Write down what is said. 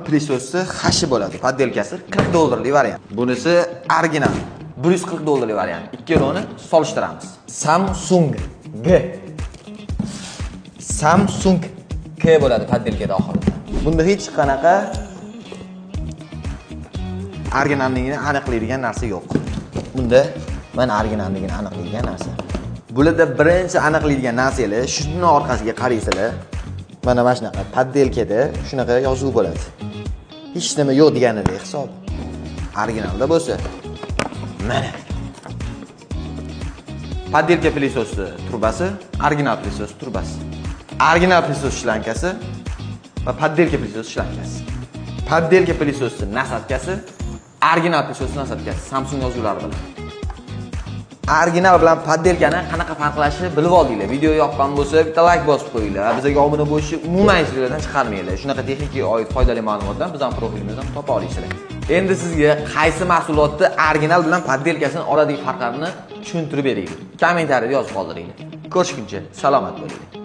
Plisosni hashi bo'ladi, poddelkasi $40 variant. Bunisi original $140 variant. Ikkalovini solishtiramiz. Samsung K bo'ladi poddelkada oxirida. Bunda hech qanaqa originalligini aniqlaydigan narsa yo'q. Bunda mana originalligini aniqlaydigan narsa. Bularda birinchi aniqlaydigan narsalar shuni orqasiga qaraysilar. Mana shunaqa poddelkada shunaqa yozuv bo'ladi. Hech nima yo'q deganidek hisob. Originalda bo'lsa mana poddelka plisosni turbasi, original plisos turbasi. Original plisos shlankasi va poddelka plisos shlankasi. Poddelka plisosni nasatkasi, original plisos nasatkasi Samsung yozuvlari bilan. Original bilan poddelkani qanaqa farqlashini bilib oldinglar. Video yoqqan bo'lsa, bitta like bosib qo'yinglar. Bizga obuna bo'lishni umuman hechlardan chiqarmanglar. Shunaqa texnikaga oid foydali ma'lumotlarni bizning profilimizdan topa olasizlar. Endi sizga qaysi mahsulotni original bilan poddelkasini oradagi farqlarini tushuntirib beraylik. Kommentariyada yozib qoldiringlar. Ko'rishguncha salomat bo'ling.